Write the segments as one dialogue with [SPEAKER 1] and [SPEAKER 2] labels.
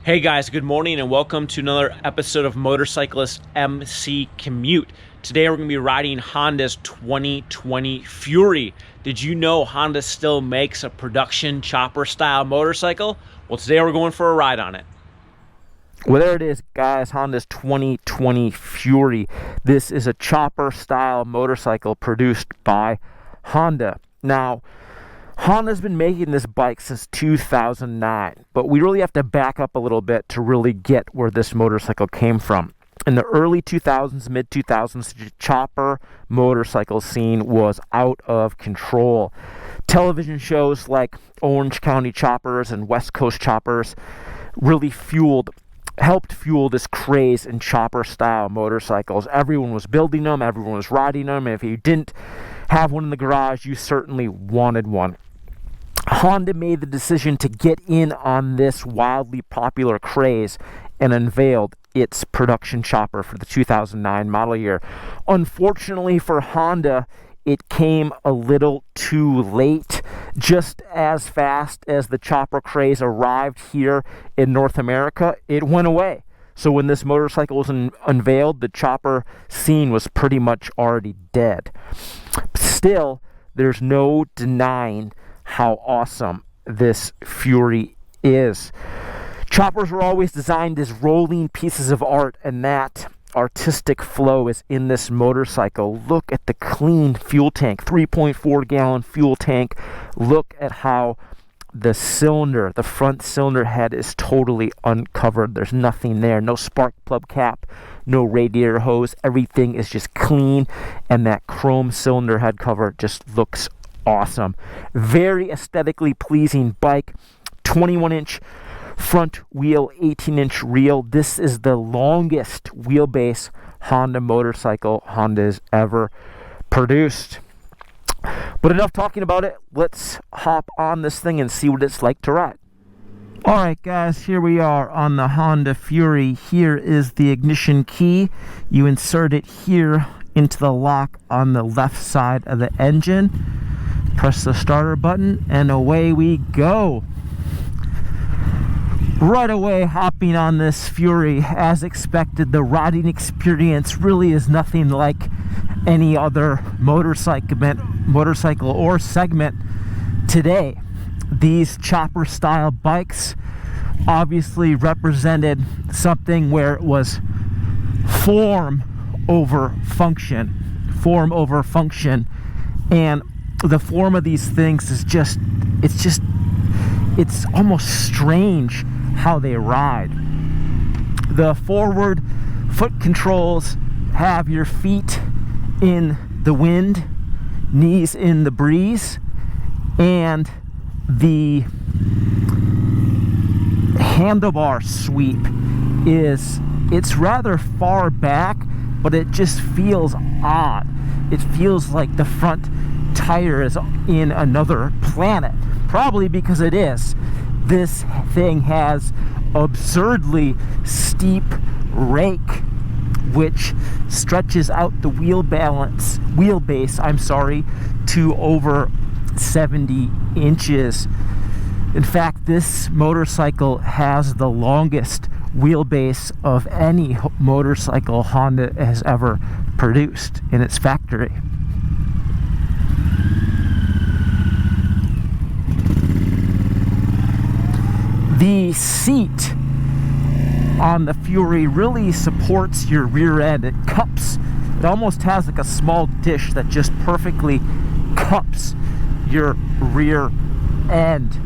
[SPEAKER 1] Hey guys, good morning and welcome to another episode of Motorcyclist MC Commute. Today we're going to be riding Honda's 2020 Fury. Did you know Honda still makes a production chopper style motorcycle? Well, today we're going for a ride on it.
[SPEAKER 2] Well, there it is, guys, Honda's 2020 Fury. This is a chopper style motorcycle produced by Honda. Now, Honda's been making this bike since 2009, but we really have to back up a little bit to really get where this motorcycle came from. In the early 2000s, mid-2000s, the chopper motorcycle scene was out of control. Television shows like Orange County Choppers and West Coast Choppers really helped fuel this craze in chopper-style motorcycles. Everyone was building them, everyone was riding them, and if you didn't have one in the garage, you certainly wanted one. Honda made the decision to get in on this wildly popular craze and unveiled its production chopper for the 2009 model year. Unfortunately for Honda, it came a little too late. Just as fast as the chopper craze arrived here in North America, it went away. So when this motorcycle was unveiled, the chopper scene was pretty much already dead. Still, there's no denying how awesome this Fury is. Choppers were always designed as rolling pieces of art, and that artistic flow is in this motorcycle. Look at the clean fuel tank, 3.4 gallon fuel tank. Look at how the front cylinder head is totally uncovered. There's nothing there, no spark plug cap, no radiator hose. Everything is just clean, and that chrome cylinder head cover just looks awesome. Very aesthetically pleasing bike. 21-inch front wheel, 18-inch rear. This is the longest wheelbase Honda motorcycle Honda's ever produced. But enough talking about it. Let's hop on this thing and see what it's like to ride. Alright guys, here we are on the Honda Fury. Here is the ignition key. You insert it here into the lock on the left side of the engine. Press the starter button and away we go. Right away, hopping on this Fury. As expected, the riding experience really is nothing like any other motorcycle or segment today. These chopper style bikes obviously represented something where it was form over function, and the form of these things is it's almost strange how they ride. The forward foot controls have your feet in the wind, knees in the breeze, and the handlebar sweep it's rather far back, but it just feels odd. It feels like the front tire is in another planet, probably because it is. This thing has absurdly steep rake, which stretches out the wheelbase to over 70 inches. In fact, this motorcycle has the longest wheelbase of any motorcycle Honda has ever produced in its factory. The seat on the Fury really supports your rear end. It cups. It almost has like a small dish that just perfectly cups your rear end.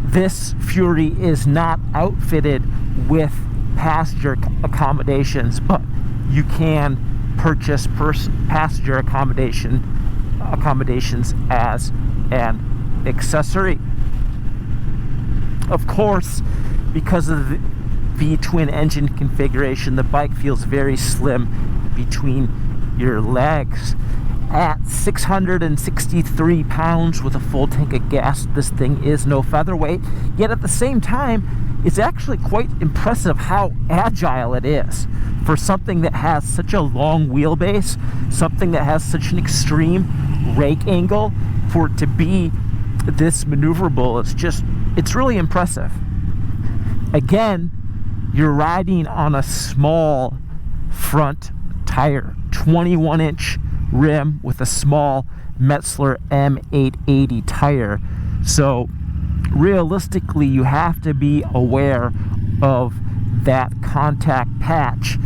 [SPEAKER 2] This Fury is not outfitted with passenger accommodations, but you can purchase passenger accommodations as an accessory. Of course, because of the V-twin engine configuration, the bike feels very slim between your legs. At 663 pounds with a full tank of gas, this thing is no featherweight, yet at the same time, it's actually quite impressive how agile it is for something that has such a long wheelbase, something that has such an extreme rake angle. For it to be this maneuverable, it's really impressive. Again, you're riding on a small front tire, 21-inch rim with a small Metzler M880 tire. So realistically, you have to be aware of that contact patch.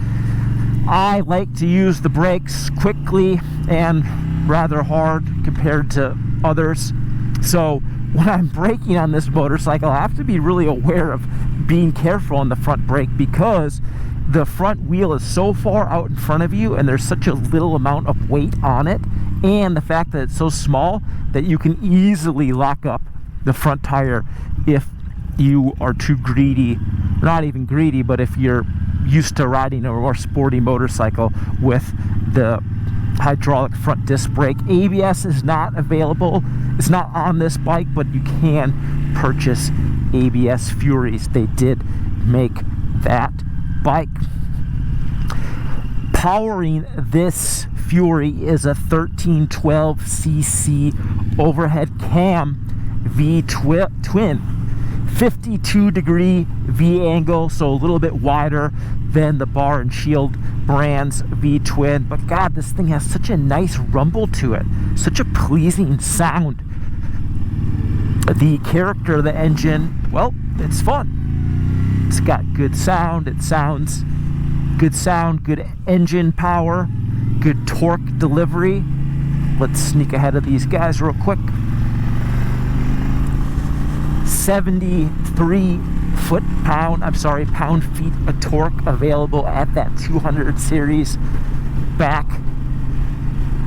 [SPEAKER 2] I like to use the brakes quickly and rather hard compared to others. So when I'm braking on this motorcycle, I have to be really aware of being careful on the front brake, because the front wheel is so far out in front of you and there's such a little amount of weight on it, and the fact that it's so small that you can easily lock up the front tire if you are too greedy. Not even greedy, but if you're used to riding a more sporty motorcycle with the hydraulic front disc brake. ABS is not available. It's not on this bike, but you can purchase ABS Furies. They did make that bike. Powering this Fury is a 1312cc overhead cam V twin, 52-degree V angle, so a little bit wider than the Bar and Shield brands V twin. But God, this thing has such a nice rumble to it, such a pleasing sound. The character of the engine, well, it's fun. It's got good sound. It sounds good sound, good engine power, good torque delivery. Let's sneak ahead of these guys real quick. 73 pound-feet of torque available at that 200 series back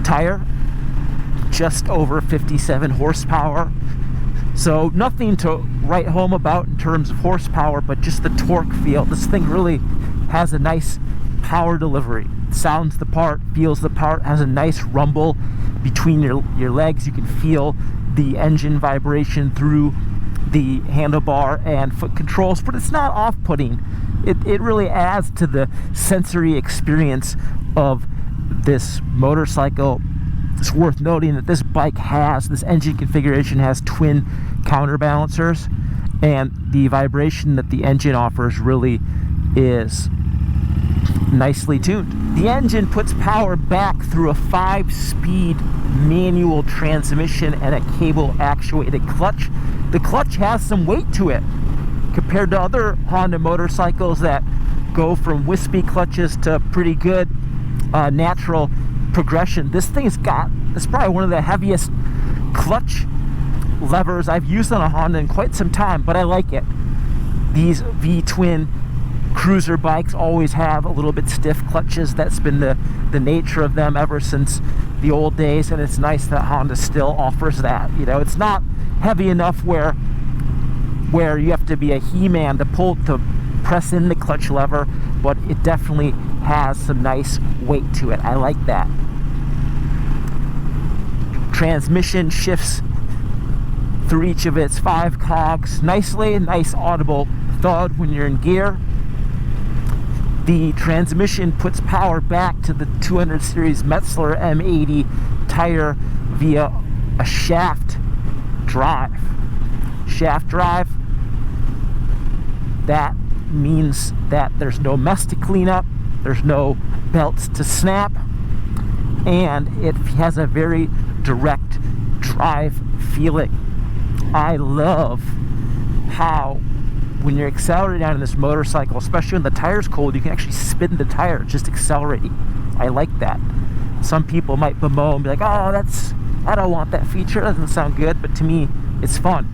[SPEAKER 2] tire. Just over 57 horsepower. So nothing to write home about in terms of horsepower, but just the torque feel. This thing really has a nice power delivery. Sounds the part, feels the part, has a nice rumble between your legs. You can feel the engine vibration through the handlebar and foot controls, but it's not off-putting. It really adds to the sensory experience of this motorcycle. It's worth noting that this engine configuration has twin counterbalancers, and the vibration that the engine offers really is nicely tuned. The engine puts power back through a 5-speed manual transmission and a cable-actuated clutch. The clutch has some weight to it compared to other Honda motorcycles that go from wispy clutches to pretty good natural progression. This thing it's probably one of the heaviest clutch levers I've used on a Honda in quite some time, but I like it. These V-twin cruiser bikes always have a little bit stiff clutches. That's been the nature of them ever since the old days, and it's nice that Honda still offers that. You know, it's not heavy enough where you have to be a He-Man to press in the clutch lever, but it definitely has some nice weight to it. I like that. Transmission shifts through each of its 5 cogs nicely. Nice audible thud when you're in gear. The transmission puts power back to the 200 series Metzler M80 tire via a shaft drive. That means that there's no mess to clean up, there's no belts to snap, and it has a very direct drive feeling. I love how when you're accelerating on this motorcycle, especially when the tire's cold, you can actually spin the tire just accelerating. I like that. Some people might bemoan and be like, oh, I don't want that feature, that doesn't sound good, but to me, it's fun.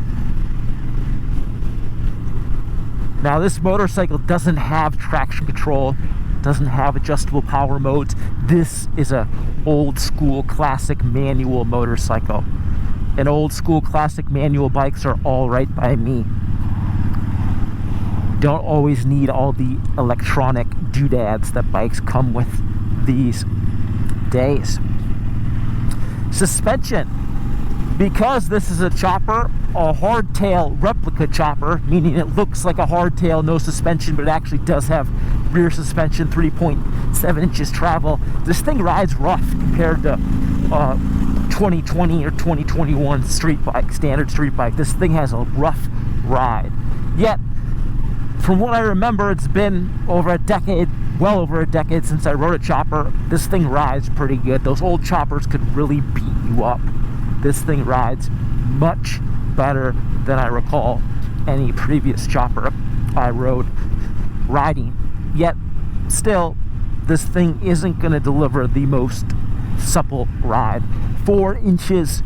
[SPEAKER 2] Now, this motorcycle doesn't have traction control, doesn't have adjustable power modes. This is a old school classic manual motorcycle. And old school classic manual bikes are all right by me. Don't always need all the electronic doodads that bikes come with these days. Suspension. Because this is a chopper, a hardtail replica chopper, meaning it looks like a hardtail, no suspension, but it actually does have rear suspension, 3.7 inches travel. This thing rides rough compared to 2020 or 2021 standard street bike. This thing has a rough ride. Yet, from what I remember, it's been over a decade, well over a decade since I rode a chopper. This thing rides pretty good. Those old choppers could really beat you up. This thing rides much better than I recall any previous chopper I rode riding. Yet, still, this thing isn't going to deliver the most supple ride. 4 inches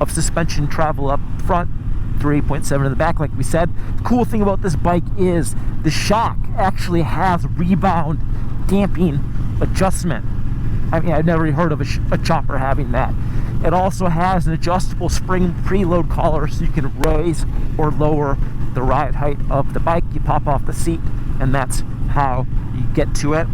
[SPEAKER 2] of suspension travel up front, 3.7 in the back, like we said. The cool thing about this bike is the shock actually has rebound damping adjustment. I mean, I've never heard of a chopper having that. It also has an adjustable spring preload collar, so you can raise or lower the ride height of the bike. You pop off the seat, and that's how you get to it.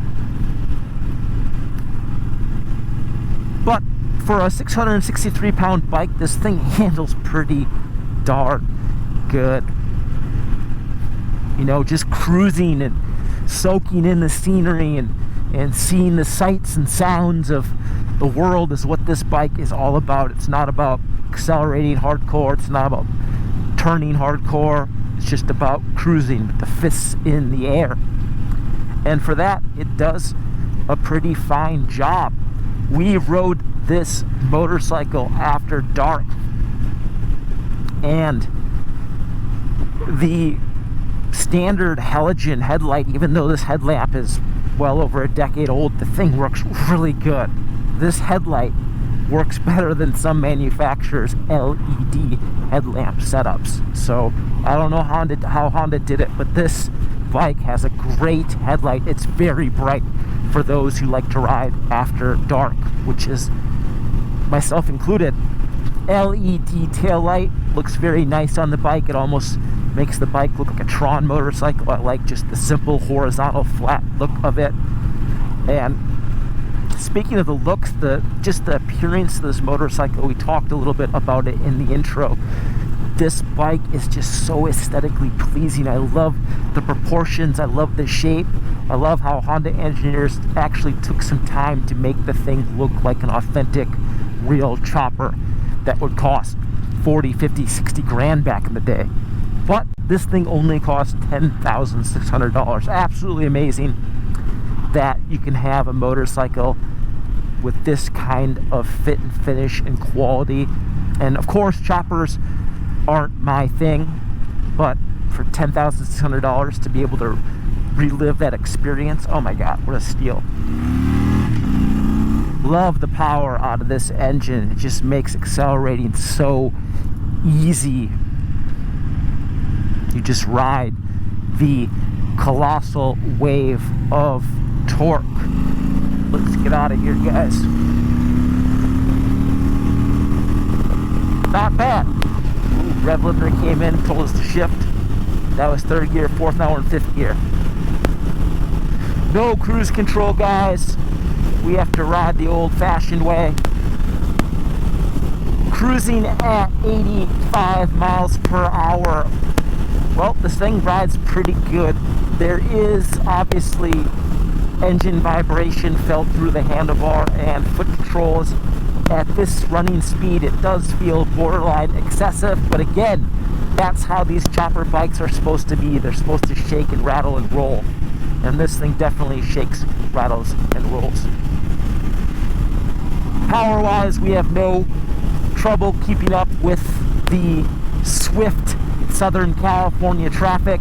[SPEAKER 2] But for a 663-pound bike, this thing handles pretty darn good. You know, just cruising and soaking in the scenery and seeing the sights and sounds of the world is what this bike is all about. It's not about accelerating hardcore. It's not about turning hardcore. It's just about cruising with the fists in the air. And for that, it does a pretty fine job. We rode this motorcycle after dark, and the standard halogen headlight, even though this headlamp is well over a decade old, the thing works really good. This headlight works better than some manufacturers' LED headlamp setups. So I don't know how Honda did it, but this bike has a great headlight. It's very bright for those who like to ride after dark, which is myself included. LED tail light looks very nice on the bike. It almost makes the bike look like a Tron motorcycle. I like just the simple horizontal flat look of it. And speaking of the looks, just the appearance of this motorcycle, we talked a little bit about it in the intro. This bike is just so aesthetically pleasing. I love the proportions. I love the shape. I love how Honda engineers actually took some time to make the thing look like an authentic, real chopper that would cost 40, 50, 60 grand back in the day. But this thing only cost $10,600. Absolutely amazing that you can have a motorcycle with this kind of fit and finish and quality. And of course, choppers aren't my thing, but for $10,600 to be able to relive that experience, oh my god, what a steal. Love the power out of this engine. It just makes accelerating so easy. You just ride the colossal wave of torque. Let's get out of here, guys. Not bad. Ooh, rev limiter came in, told us to shift. That was third gear, fourth, now we're in fifth gear. No cruise control, guys. We have to ride the old-fashioned way. Cruising at 85 miles per hour. Well, this thing rides pretty good. There is obviously engine vibration felt through the handlebar and foot controls. At this running speed, it does feel borderline excessive, but again, that's how these chopper bikes are supposed to be. They're supposed to shake and rattle and roll. And this thing definitely shakes, rattles, and rolls. Power-wise, we have no trouble keeping up with the swift Southern California traffic.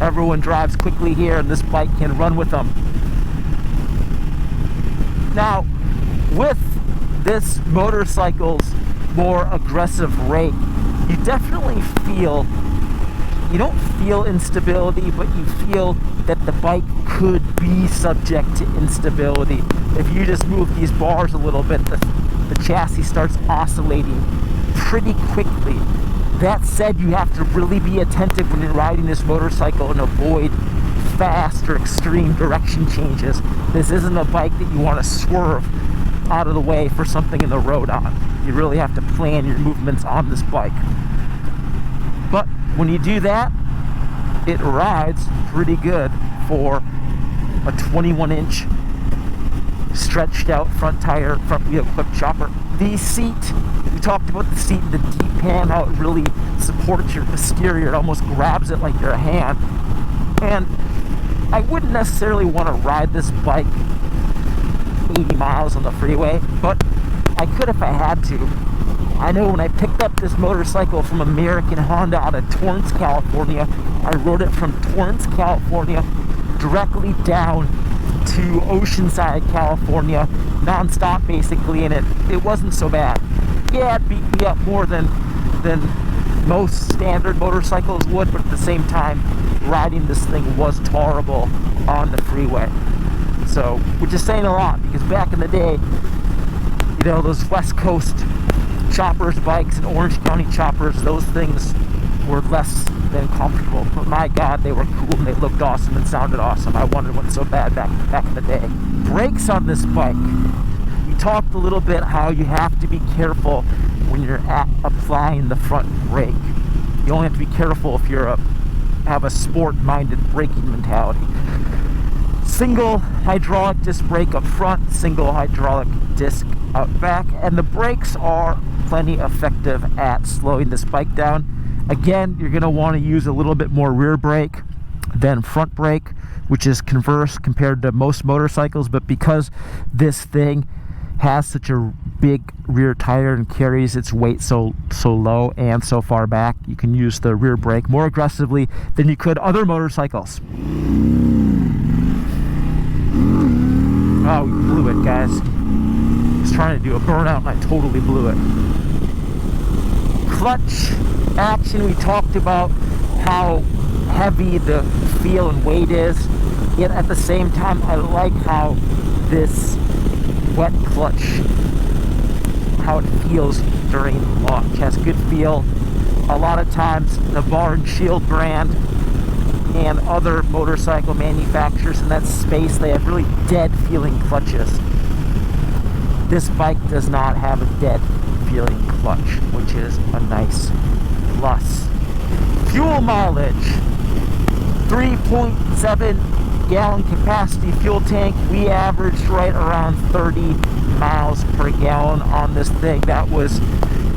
[SPEAKER 2] Everyone drives quickly here, and this bike can run with them. Now, with this motorcycle's more aggressive rake, you definitely feel, you don't feel instability, but you feel that the bike could be subject to instability. If you just move these bars a little bit, the chassis starts oscillating pretty quickly. That said, you have to really be attentive when you're riding this motorcycle and avoid fast or extreme direction changes. This isn't a bike that you want to swerve out of the way for something in the road on. You really have to plan your movements on this bike. But when you do that, it rides pretty good for a 21-inch stretched out front tire, front wheel clip chopper. The seat, we talked about the seat, the deep pan, how it really supports your posterior. It almost grabs it like your hand. And I wouldn't necessarily want to ride this bike 80 miles on the freeway, but I could if I had to. I know when I picked up this motorcycle from American Honda out of Torrance, California, I rode it from Torrance, California directly down to Oceanside, California, non-stop basically, and it wasn't so bad. Yeah, it beat me up more than most standard motorcycles would, but at the same time, riding this thing was tolerable on the freeway. So, which is saying a lot, because back in the day, you know, those West Coast choppers bikes and Orange County choppers, those things were less than comfortable. But my God, they were cool and they looked awesome and sounded awesome. I wanted one so bad back in the day. Brakes on this bike. We talked a little bit how you have to be careful when you're applying the front brake. You only have to be careful if you're have a sport-minded braking mentality. Single hydraulic disc brake up front, single hydraulic disc out back, and the brakes are plenty effective at slowing this bike down. Again, you're going to want to use a little bit more rear brake than front brake, which is converse compared to most motorcycles, but because this thing has such a big rear tire and carries its weight so low and so far back, you can use the rear brake more aggressively than you could other motorcycles. Oh, we blew it, guys. I was trying to do a burnout and I totally blew it. Clutch action, we talked about how heavy the feel and weight is, yet at the same time I like how this wet clutch, how it feels during launch. It has good feel. A lot of times the Bar and Shield brand and other motorcycle manufacturers in that space, they have really dead feeling clutches. This bike does not have a dead feeling clutch, which is a nice plus. Fuel mileage, 3.7 gallon capacity fuel tank. We averaged right around 30 miles per gallon on this thing. That was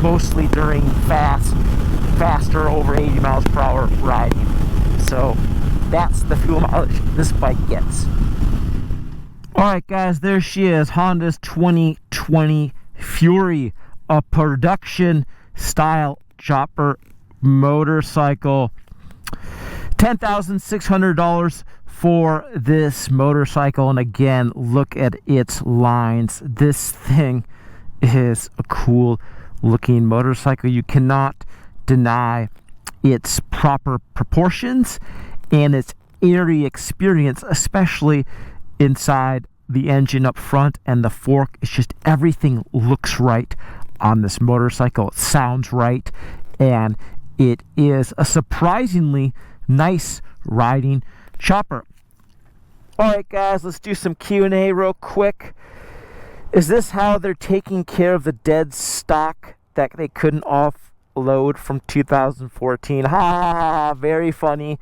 [SPEAKER 2] mostly during faster over 80 miles per hour riding. So that's the fuel mileage this bike gets. Alright guys, there she is, Honda's 2020 Fury, a production style chopper motorcycle. $10,600 for this motorcycle, and again, look at its lines. This thing is a cool looking motorcycle. You cannot deny its proper proportions and its airy experience, especially inside the engine up front and the fork. It's just everything looks right on this motorcycle. It sounds right, and it is a surprisingly nice riding chopper. Alright guys, let's do some Q&A real quick. Is this how they're taking care of the dead stock that they couldn't offload from 2014? Ha ha ha, very funny.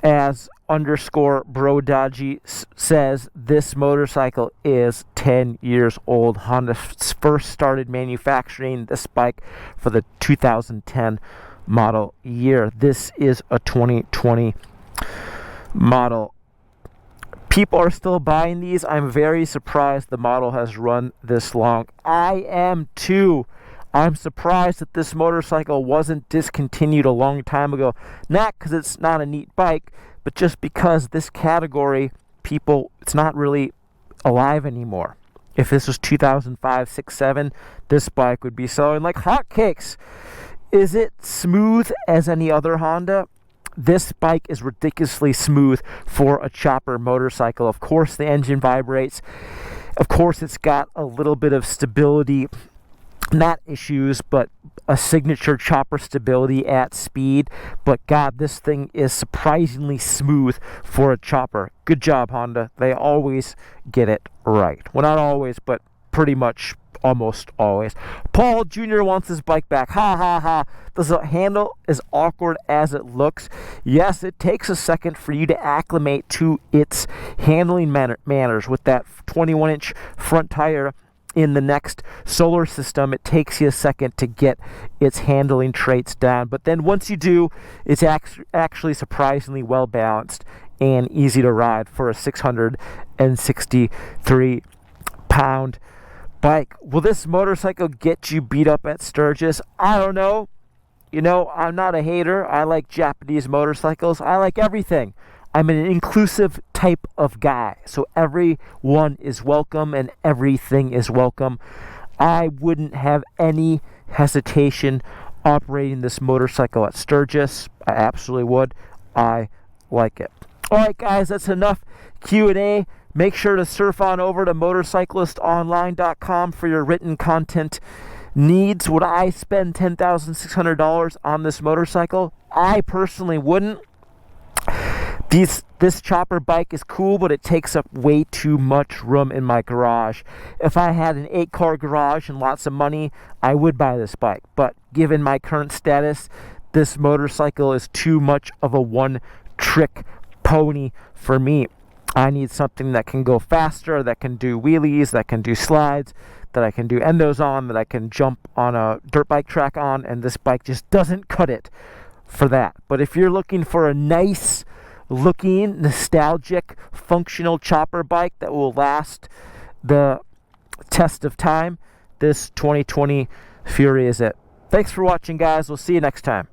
[SPEAKER 2] As underscore brododgy says, this motorcycle is 10 years old. Honda first started manufacturing this bike for the 2010 model year. This is a 2020 model. People are still buying these. I'm very surprised the model has run this long. I am too. I'm surprised that this motorcycle wasn't discontinued a long time ago. Not because it's not a neat bike, but just because this category, people, it's not really alive anymore. If this was 2005, 6, 7, this bike would be selling like hotcakes. Is it smooth as any other Honda? This bike is ridiculously smooth for a chopper motorcycle. Of course, the engine vibrates. Of course, it's got a little bit of stability, not issues, but a signature chopper stability at speed. But God, this thing is surprisingly smooth for a chopper. Good job, Honda. They always get it right. Well, not always, but pretty much almost always. Paul Jr. wants his bike back. Ha ha ha. Does it handle as awkward as it looks? Yes, it takes a second for you to acclimate to its handling manners with that 21-inch front tire in the next solar system, it takes you a second to get its handling traits down. But then once you do, it's actually surprisingly well balanced and easy to ride for a 663 pound bike. Will this motorcycle get you beat up at Sturgis? I don't know. You know, I'm not a hater. I like Japanese motorcycles. I like everything. I'm an inclusive type of guy, so everyone is welcome and everything is welcome. I wouldn't have any hesitation operating this motorcycle at Sturgis. I absolutely would. I like it. All right, guys, that's enough Q&A. Make sure to surf on over to motorcyclistonline.com for your written content needs. Would I spend $10,600 on this motorcycle? I personally wouldn't. This chopper bike is cool, but it takes up way too much room in my garage. If I had an 8-car garage and lots of money, I would buy this bike. But given my current status, this motorcycle is too much of a one-trick pony for me. I need something that can go faster, that can do wheelies, that can do slides, that I can do endos on, that I can jump on a dirt bike track on, and this bike just doesn't cut it for that. But if you're looking for a nice looking, nostalgic, functional chopper bike that will last the test of time, this 2020 Fury is it. Thanks for watching, guys. We'll see you next time.